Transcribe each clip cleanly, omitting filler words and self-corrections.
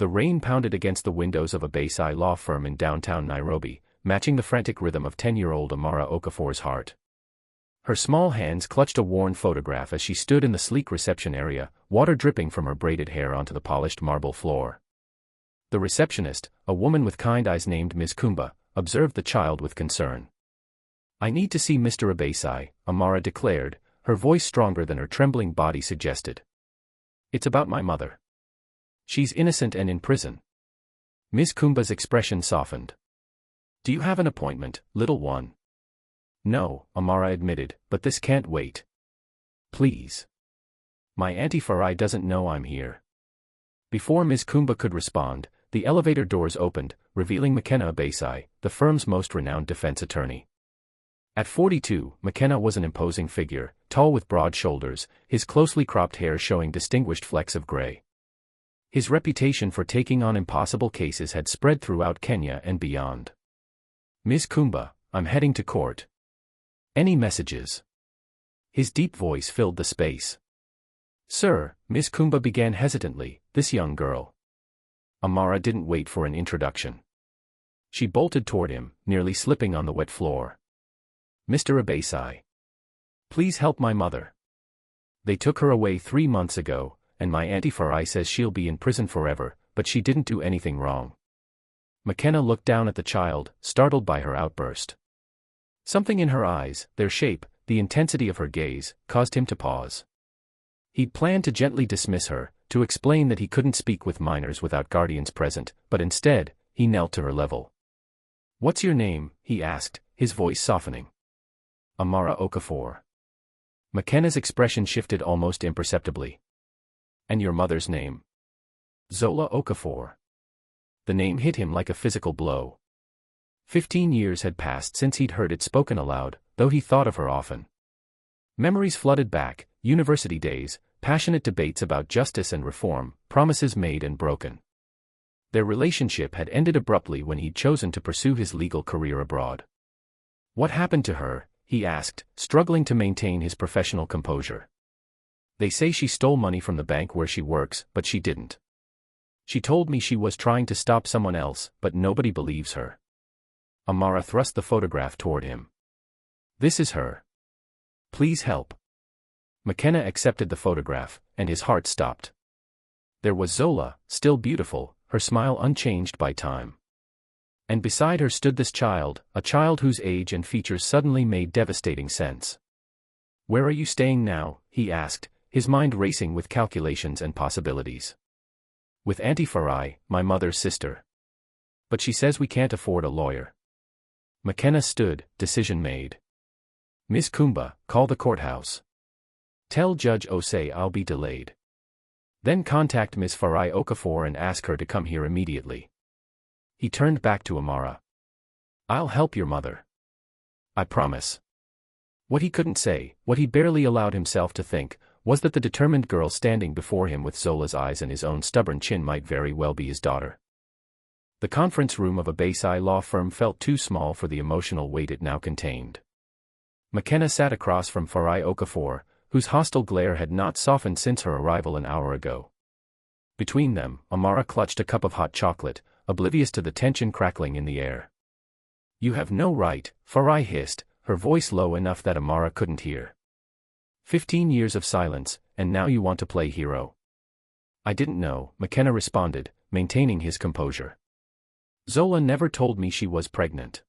The rain pounded against the windows of a Abasi law firm in downtown Nairobi, matching the frantic rhythm of 10-year-old Amara Okafor's heart. Her small hands clutched a worn photograph as she stood in the sleek reception area, water dripping from her braided hair onto the polished marble floor. The receptionist, a woman with kind eyes named Ms. Kumba, observed the child with concern. "I need to see Mr. Abasi," Amara declared, her voice stronger than her trembling body suggested. "It's about my mother. She's innocent and in prison." Ms. Kumba's expression softened. "Do you have an appointment, little one?" "No," Amara admitted, "but this can't wait. Please. My Auntie Farai doesn't know I'm here." Before Ms. Kumba could respond, the elevator doors opened, revealing McKenna Abasi, the firm's most renowned defense attorney. At 42, McKenna was an imposing figure, tall with broad shoulders, his closely cropped hair showing distinguished flecks of gray. His reputation for taking on impossible cases had spread throughout Kenya and beyond. "Ms. Kumba, I'm heading to court. Any messages?" His deep voice filled the space. "Sir," Ms. Kumba began hesitantly, "this young girl." Amara didn't wait for an introduction. She bolted toward him, nearly slipping on the wet floor. "Mr. Abasi. Please help my mother. They took her away 3 months ago, and my Auntie Farai says she'll be in prison forever, but she didn't do anything wrong." McKenna looked down at the child, startled by her outburst. Something in her eyes, their shape, the intensity of her gaze, caused him to pause. He'd planned to gently dismiss her, to explain that he couldn't speak with minors without guardians present, but instead, he knelt to her level. "What's your name?" he asked, his voice softening. "Amara Okafor." McKenna's expression shifted almost imperceptibly. "And your mother's name?" "Zola Okafor." The name hit him like a physical blow. 15 years had passed since he'd heard it spoken aloud, though he thought of her often. Memories flooded back, university days, passionate debates about justice and reform, promises made and broken. Their relationship had ended abruptly when he'd chosen to pursue his legal career abroad. "What happened to her?" he asked, struggling to maintain his professional composure. "They say she stole money from the bank where she works, but she didn't. She told me she was trying to stop someone else, but nobody believes her." Amara thrust the photograph toward him. "This is her. Please help." McKenna accepted the photograph, and his heart stopped. There was Zola, still beautiful, her smile unchanged by time. And beside her stood this child, a child whose age and features suddenly made devastating sense. "Where are you staying now?" he asked, his mind racing with calculations and possibilities. "With Auntie Farai, my mother's sister. But she says we can't afford a lawyer." McKenna stood, decision made. "Ms. Kumba, call the courthouse. Tell Judge Osei I'll be delayed. Then contact Ms. Farai Okafor and ask her to come here immediately." He turned back to Amara. "I'll help your mother. I promise." What he couldn't say, what he barely allowed himself to think, was that the determined girl standing before him with Zola's eyes and his own stubborn chin might very well be his daughter. The conference room of a Abasi law firm felt too small for the emotional weight it now contained. McKenna sat across from Farai Okafor, whose hostile glare had not softened since her arrival an hour ago. Between them, Amara clutched a cup of hot chocolate, oblivious to the tension crackling in the air. "You have no right," Farai hissed, her voice low enough that Amara couldn't hear. 15 years of silence, and now you want to play hero." "I didn't know," McKenna responded, maintaining his composure. "Zola never told me she was pregnant."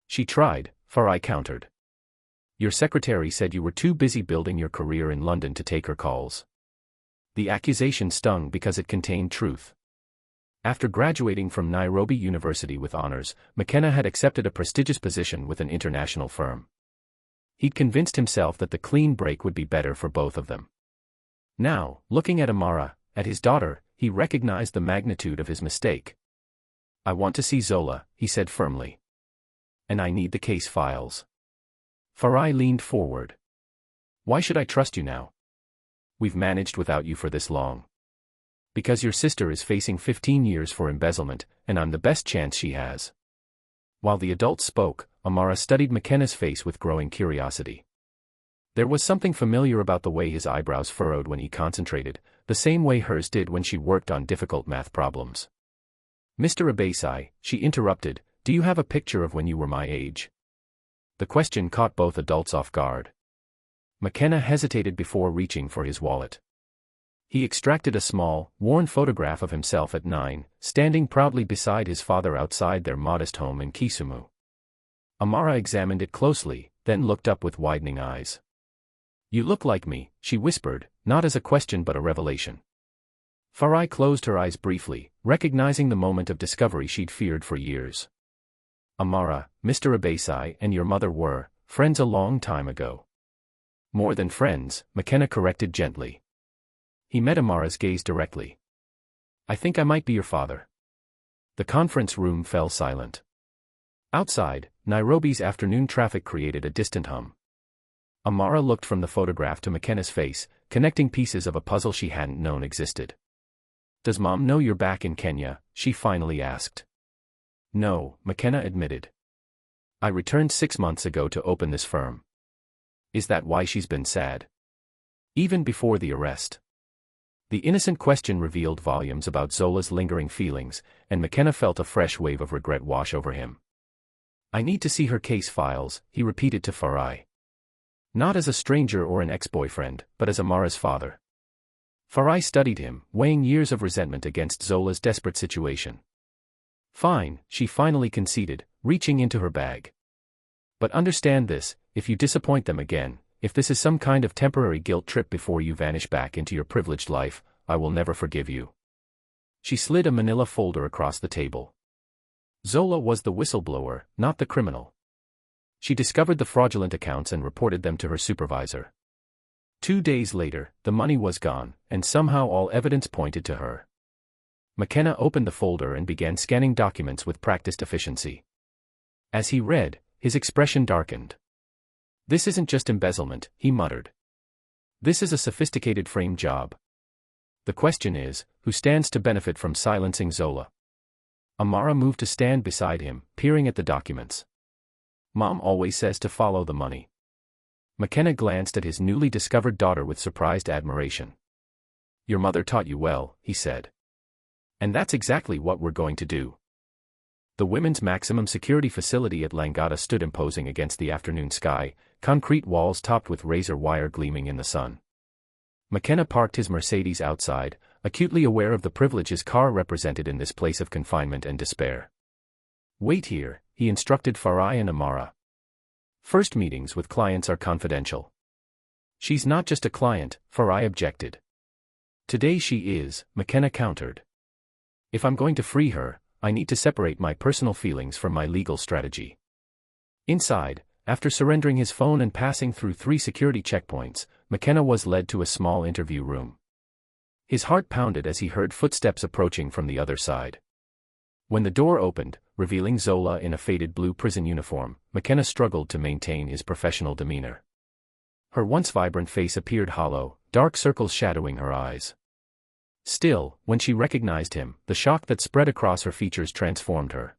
"She tried," Farai countered. "Your secretary said you were too busy building your career in London to take her calls." The accusation stung because it contained truth. After graduating from Nairobi University with honors, McKenna had accepted a prestigious position with an international firm. He'd convinced himself that the clean break would be better for both of them. Now, looking at Amara, at his daughter, he recognized the magnitude of his mistake. "I want to see Zola," he said firmly. "And I need the case files." Farai leaned forward. "Why should I trust you now? We've managed without you for this long." "Because your sister is facing 15 years for embezzlement, and I'm the best chance she has." While the adult spoke, Amara studied McKenna's face with growing curiosity. There was something familiar about the way his eyebrows furrowed when he concentrated, the same way hers did when she worked on difficult math problems. "Mr. Abasi," she interrupted, "do you have a picture of when you were my age?" The question caught both adults off guard. McKenna hesitated before reaching for his wallet. He extracted a small, worn photograph of himself at 9, standing proudly beside his father outside their modest home in Kisumu. Amara examined it closely, then looked up with widening eyes. "You look like me," she whispered, not as a question but a revelation. Farai closed her eyes briefly, recognizing the moment of discovery she'd feared for years. "Amara, Mr. Abasi and your mother were friends a long time ago." "More than friends," McKenna corrected gently. He met Amara's gaze directly. "I think I might be your father." The conference room fell silent. Outside, Nairobi's afternoon traffic created a distant hum. Amara looked from the photograph to McKenna's face, connecting pieces of a puzzle she hadn't known existed. "Does Mom know you're back in Kenya?" she finally asked. "No," McKenna admitted. "I returned 6 months ago to open this firm." "Is that why she's been sad?" Even before the arrest. The innocent question revealed volumes about Zola's lingering feelings, and McKenna felt a fresh wave of regret wash over him. "I need to see her case files," he repeated to Farai. Not as a stranger or an ex-boyfriend, but as Amara's father. Farai studied him, weighing years of resentment against Zola's desperate situation. "Fine," she finally conceded, reaching into her bag. "But understand this, if you disappoint them again, if this is some kind of temporary guilt trip before you vanish back into your privileged life, I will never forgive you." She slid a manila folder across the table. Zola was the whistleblower, not the criminal. She discovered the fraudulent accounts and reported them to her supervisor. 2 days later, the money was gone, and somehow all evidence pointed to her. McKenna opened the folder and began scanning documents with practiced efficiency. As he read, his expression darkened. "This isn't just embezzlement," he muttered. "This is a sophisticated frame job. The question is, who stands to benefit from silencing Zola?" Amara moved to stand beside him, peering at the documents. "Mom always says to follow the money." McKenna glanced at his newly discovered daughter with surprised admiration. "Your mother taught you well," he said. "And that's exactly what we're going to do." The women's maximum security facility at Langata stood imposing against the afternoon sky, concrete walls topped with razor wire gleaming in the sun. McKenna parked his Mercedes outside, acutely aware of the privilege his car represented in this place of confinement and despair. "Wait here," he instructed Farai and Amara. "First meetings with clients are confidential." "She's not just a client," Farai objected. "Today she is," McKenna countered. "If I'm going to free her, I need to separate my personal feelings from my legal strategy." Inside, after surrendering his phone and passing through 3 security checkpoints, McKenna was led to a small interview room. His heart pounded as he heard footsteps approaching from the other side. When the door opened, revealing Zola in a faded blue prison uniform, McKenna struggled to maintain his professional demeanor. Her once vibrant face appeared hollow, dark circles shadowing her eyes. Still, when she recognized him, the shock that spread across her features transformed her.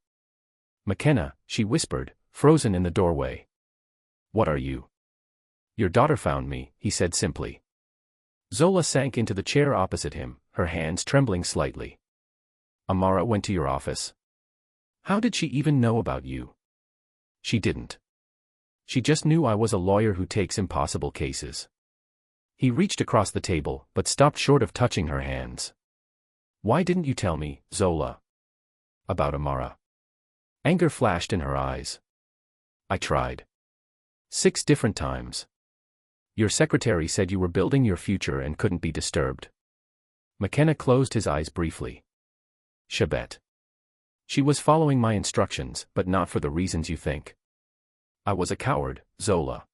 "McKenna," she whispered, frozen in the doorway. "What are you?" "Your daughter found me," he said simply. Zola sank into the chair opposite him, her hands trembling slightly. "Amara went to your office." "How did she even know about you?" "She didn't. She just knew I was a lawyer who takes impossible cases." He reached across the table, but stopped short of touching her hands. "Why didn't you tell me, Zola?" "About Amara." Anger flashed in her eyes. "I tried. 6 different times. Your secretary said you were building your future and couldn't be disturbed." McKenna closed his eyes briefly. "Shabet. She was following my instructions, but not for the reasons you think." "I was a coward, Zola.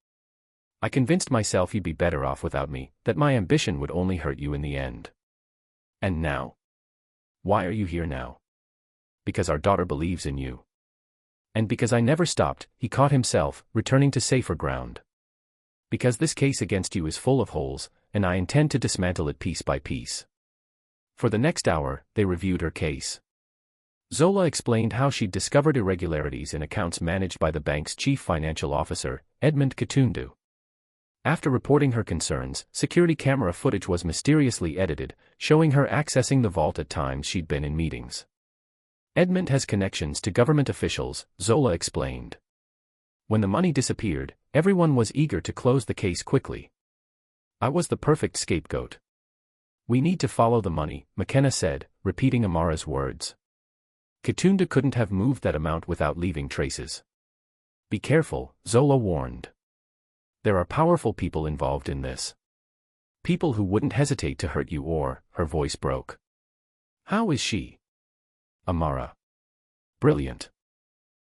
I convinced myself you'd be better off without me, that my ambition would only hurt you in the end." "And now? Why are you here now?" "Because our daughter believes in you." "And because I never stopped," he caught himself, returning to safer ground. "Because this case against you is full of holes, and I intend to dismantle it piece by piece." For the next hour, they reviewed her case. Zola explained how she'd discovered irregularities in accounts managed by the bank's chief financial officer, Edmund Katundu. After reporting her concerns, security camera footage was mysteriously edited, showing her accessing the vault at times she'd been in meetings. Edmund has connections to government officials, Zola explained. When the money disappeared, everyone was eager to close the case quickly. I was the perfect scapegoat. We need to follow the money, McKenna said, repeating Amara's words. Kitunda couldn't have moved that amount without leaving traces. Be careful, Zola warned. There are powerful people involved in this. People who wouldn't hesitate to hurt you or, her voice broke. How is she? Amara. Brilliant.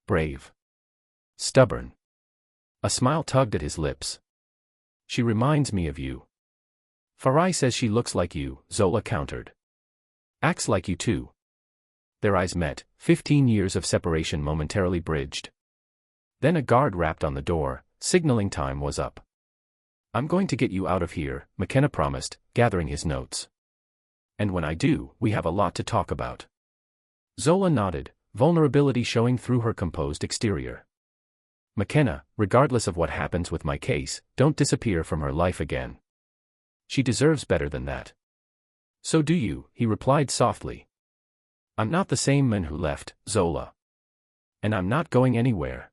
Brave. Stubborn. A smile tugged at his lips. She reminds me of you. Farai says she looks like you, Zola countered. Acts like you too. Their eyes met, 15 years of separation momentarily bridged. Then a guard rapped on the door, signaling time was up. I'm going to get you out of here, McKenna promised, gathering his notes. And when I do, we have a lot to talk about. Zola nodded, vulnerability showing through her composed exterior. McKenna, regardless of what happens with my case, don't disappear from her life again. She deserves better than that. So do you, he replied softly. I'm not the same man who left, Zola. And I'm not going anywhere.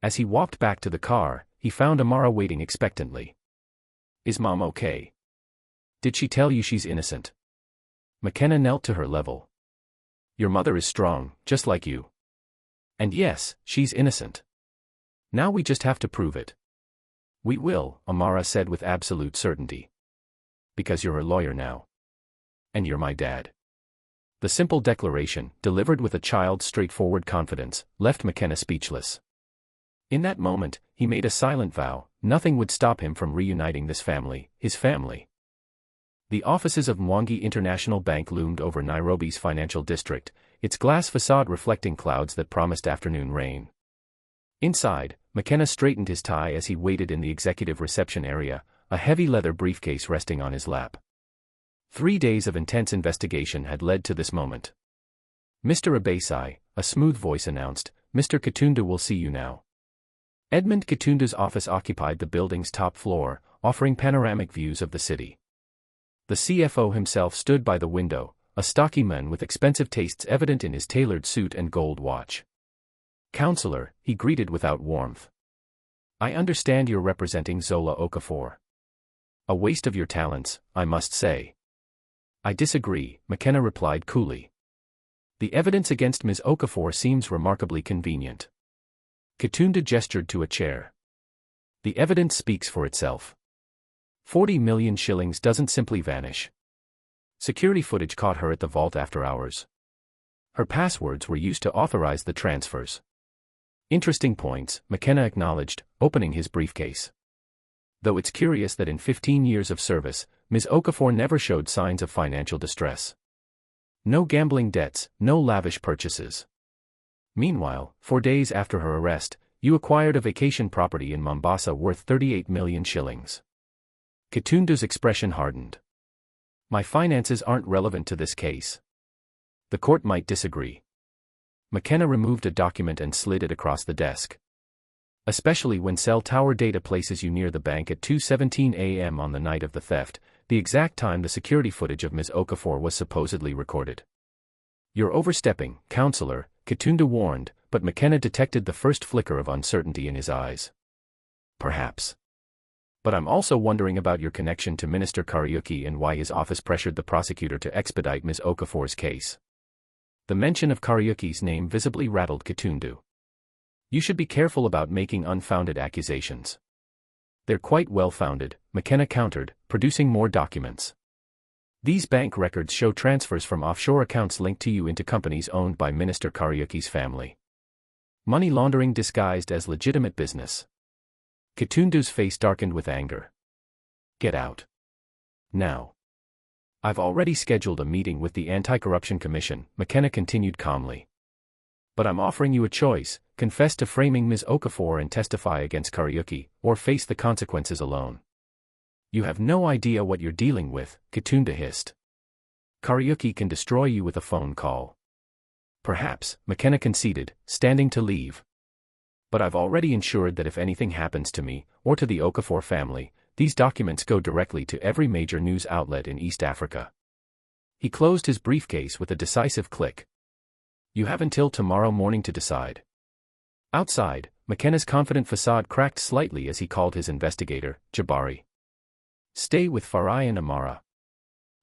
As he walked back to the car, he found Amara waiting expectantly. Is Mom okay? Did she tell you she's innocent? McKenna knelt to her level. Your mother is strong, just like you. And yes, she's innocent. Now we just have to prove it. We will, Amara said with absolute certainty. Because you're her lawyer now. And you're my dad. The simple declaration, delivered with a child's straightforward confidence, left McKenna speechless. In that moment, he made a silent vow, nothing would stop him from reuniting this family, his family. The offices of Mwangi International Bank loomed over Nairobi's financial district, its glass facade reflecting clouds that promised afternoon rain. Inside, McKenna straightened his tie as he waited in the executive reception area, a heavy leather briefcase resting on his lap. 3 days of intense investigation had led to this moment. Mr. Abasi, a smooth voice announced, Mr. Kitunda will see you now. Edmund Kitunda's office occupied the building's top floor, offering panoramic views of the city. The CFO himself stood by the window, a stocky man with expensive tastes evident in his tailored suit and gold watch. Counselor, he greeted without warmth. I understand you're representing Zola Okafor. A waste of your talents, I must say. I disagree, McKenna replied coolly. The evidence against Ms. Okafor seems remarkably convenient. Kitunda gestured to a chair. The evidence speaks for itself. 40 million shillings doesn't simply vanish. Security footage caught her at the vault after hours. Her passwords were used to authorize the transfers. Interesting points, McKenna acknowledged, opening his briefcase. Though it's curious that in 15 years of service, Ms. Okafor never showed signs of financial distress. No gambling debts, no lavish purchases. Meanwhile, 4 days after her arrest, you acquired a vacation property in Mombasa worth 38 million shillings. Kitunda's expression hardened. My finances aren't relevant to this case. The court might disagree. McKenna removed a document and slid it across the desk. Especially when cell tower data places you near the bank at 2:17 a.m. on the night of the theft, the exact time the security footage of Ms. Okafor was supposedly recorded. You're overstepping, counselor, Kitunda warned, but McKenna detected the first flicker of uncertainty in his eyes. Perhaps. But I'm also wondering about your connection to Minister Kariuki and why his office pressured the prosecutor to expedite Ms. Okafor's case. The mention of Kariuki's name visibly rattled Kitunda. You should be careful about making unfounded accusations. They're quite well-founded, McKenna countered, producing more documents. These bank records show transfers from offshore accounts linked to you into companies owned by Minister Kariuki's family. Money laundering disguised as legitimate business. Kitunda's face darkened with anger. Get out. Now. I've already scheduled a meeting with the Anti-Corruption Commission, McKenna continued calmly. But I'm offering you a choice, confess to framing Ms. Okafor and testify against Kariuki, or face the consequences alone. You have no idea what you're dealing with, Kitunda hissed. Kariuki can destroy you with a phone call. Perhaps, McKenna conceded, standing to leave. But I've already ensured that if anything happens to me, or to the Okafor family, these documents go directly to every major news outlet in East Africa. He closed his briefcase with a decisive click. You have until tomorrow morning to decide. Outside, McKenna's confident facade cracked slightly as he called his investigator, Jabari. Stay with Farai and Amara.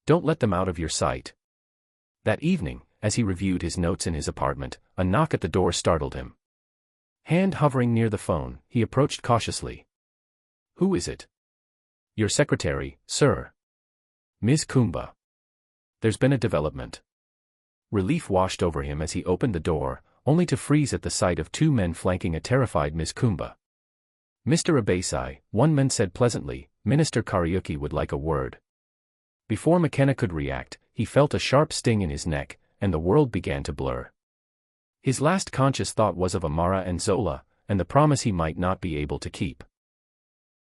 Don't let them out of your sight. That evening, as he reviewed his notes in his apartment, a knock at the door startled him. Hand hovering near the phone, he approached cautiously. Who is it? Your secretary, sir. Ms. Kumba. There's been a development. Relief washed over him as he opened the door, only to freeze at the sight of two men flanking a terrified Ms. Kumba. Mr. Abasi, one man said pleasantly, Minister Kariuki would like a word. Before McKenna could react, he felt a sharp sting in his neck, and the world began to blur. His last conscious thought was of Amara and Zola, and the promise he might not be able to keep.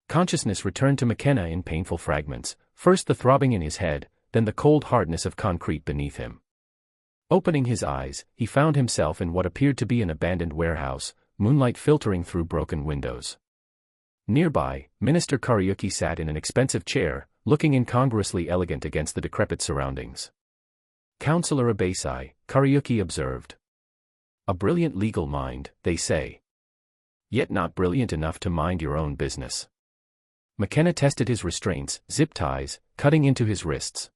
Consciousness returned to McKenna in painful fragments, first the throbbing in his head, then the cold hardness of concrete beneath him. Opening his eyes, he found himself in what appeared to be an abandoned warehouse, moonlight filtering through broken windows. Nearby, Minister Kariuki sat in an expensive chair, looking incongruously elegant against the decrepit surroundings. Councillor Abasi, Kariuki observed. A brilliant legal mind, they say. Yet not brilliant enough to mind your own business. McKenna tested his restraints, zip ties, cutting into his wrists.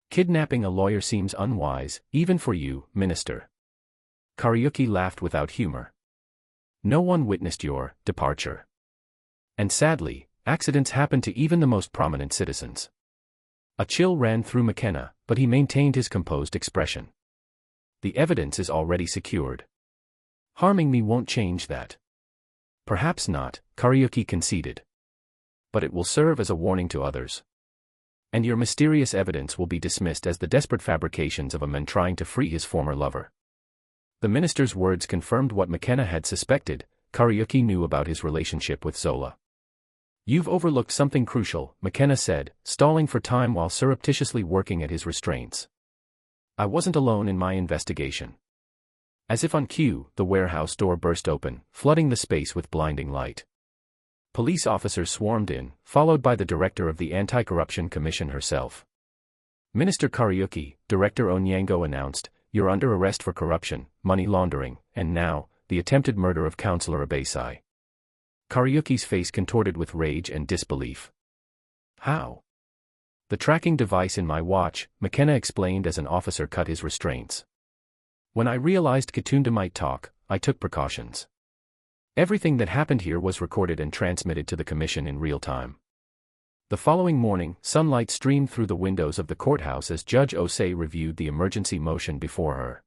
Kidnapping a lawyer seems unwise, even for you, Minister. Kariuki laughed without humor. No one witnessed your departure. And sadly, accidents happen to even the most prominent citizens. A chill ran through McKenna, but he maintained his composed expression. The evidence is already secured. Harming me won't change that. Perhaps not, Kariuki conceded. But it will serve as a warning to others. And your mysterious evidence will be dismissed as the desperate fabrications of a man trying to free his former lover. The minister's words confirmed what McKenna had suspected. Kariuki knew about his relationship with Zola. You've overlooked something crucial, McKenna said, stalling for time while surreptitiously working at his restraints. I wasn't alone in my investigation. As if on cue, the warehouse door burst open, flooding the space with blinding light. Police officers swarmed in, followed by the director of the Anti-Corruption Commission herself. Minister Kariuki, Director Onyango announced, you're under arrest for corruption, money laundering, and now, the attempted murder of Councillor Abasi. Kariuki's face contorted with rage and disbelief. How? The tracking device in my watch, McKenna explained as an officer cut his restraints. When I realized Kitunda might talk, I took precautions. Everything that happened here was recorded and transmitted to the commission in real time. The following morning, sunlight streamed through the windows of the courthouse as Judge Osei reviewed the emergency motion before her.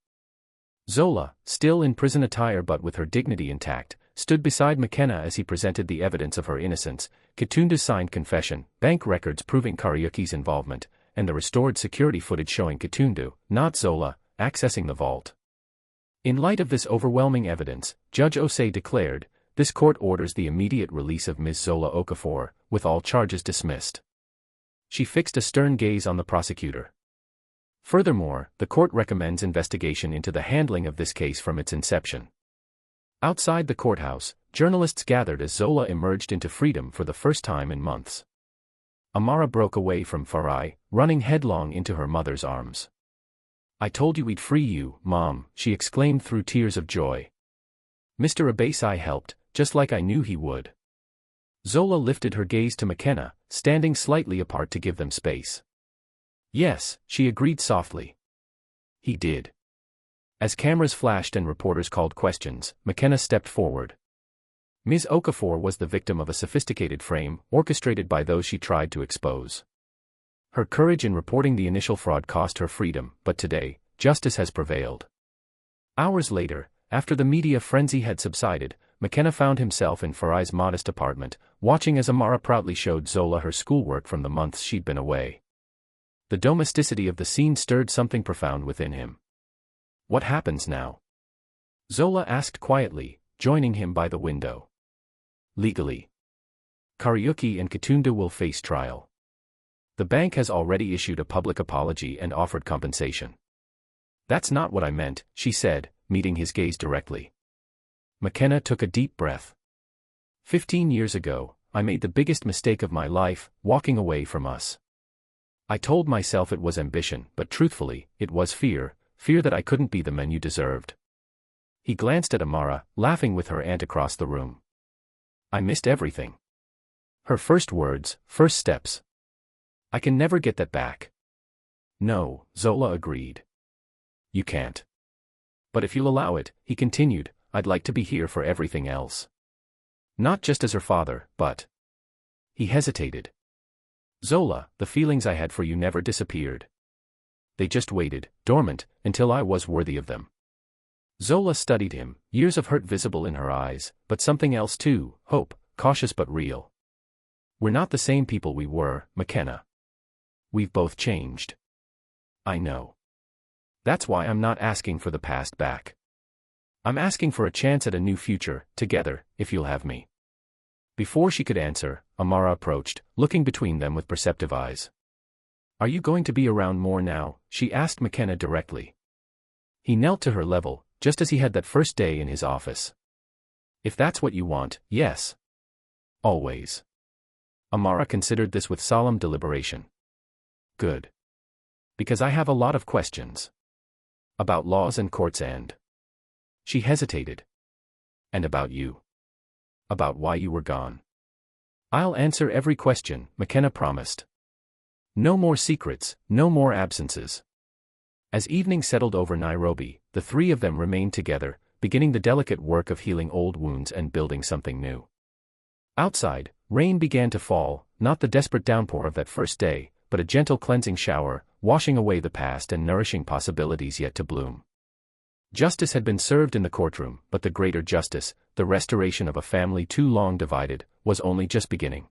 Zola, still in prison attire but with her dignity intact, stood beside McKenna as he presented the evidence of her innocence, Kitunda's signed confession, bank records proving Kariuki's involvement, and the restored security footage showing Kitunda, not Zola, accessing the vault. In light of this overwhelming evidence, Judge Osei declared, this court orders the immediate release of Ms. Zola Okafor, with all charges dismissed. She fixed a stern gaze on the prosecutor. Furthermore, the court recommends investigation into the handling of this case from its inception. Outside the courthouse, journalists gathered as Zola emerged into freedom for the first time in months. Amara broke away from Farai, running headlong into her mother's arms. I told you we'd free you, Mom, she exclaimed through tears of joy. Mr. Abasi helped, just like I knew he would. Zola lifted her gaze to McKenna, standing slightly apart to give them space. Yes, she agreed softly. He did. As cameras flashed and reporters called questions, McKenna stepped forward. Ms. Okafor was the victim of a sophisticated frame, orchestrated by those she tried to expose. Her courage in reporting the initial fraud cost her freedom, but today, justice has prevailed. Hours later, after the media frenzy had subsided, McKenna found himself in Farai's modest apartment, watching as Amara proudly showed Zola her schoolwork from the months she'd been away. The domesticity of the scene stirred something profound within him. What happens now? Zola asked quietly, joining him by the window. Legally. Kariuki and Kitunda will face trial. The bank has already issued a public apology and offered compensation. That's not what I meant, she said, meeting his gaze directly. McKenna took a deep breath. 15 years ago, I made the biggest mistake of my life, walking away from us. I told myself it was ambition, but truthfully, it was fear that I couldn't be the man you deserved. He glanced at Amara, laughing with her aunt across the room. I missed everything. Her first words, first steps. I can never get that back. No, Zola agreed. You can't. But if you'll allow it, he continued, I'd like to be here for everything else. Not just as her father, but... He hesitated. Zola, the feelings I had for you never disappeared. They just waited, dormant, until I was worthy of them. Zola studied him, years of hurt visible in her eyes, but something else too, hope, cautious but real. We're not the same people we were, McKenna. We've both changed. I know. That's why I'm not asking for the past back. I'm asking for a chance at a new future, together, if you'll have me. Before she could answer, Amara approached, looking between them with perceptive eyes. Are you going to be around more now? She asked McKenna directly. He knelt to her level, just as he had that first day in his office. If that's what you want, yes. Always. Amara considered this with solemn deliberation. Good. Because I have a lot of questions. About laws and courts and... She hesitated. And about you. About why you were gone. I'll answer every question, McKenna promised. No more secrets, no more absences. As evening settled over Nairobi, the three of them remained together, beginning the delicate work of healing old wounds and building something new. Outside, rain began to fall, not the desperate downpour of that first day, but a gentle cleansing shower, washing away the past and nourishing possibilities yet to bloom. Justice had been served in the courtroom, but the greater justice, the restoration of a family too long divided, was only just beginning.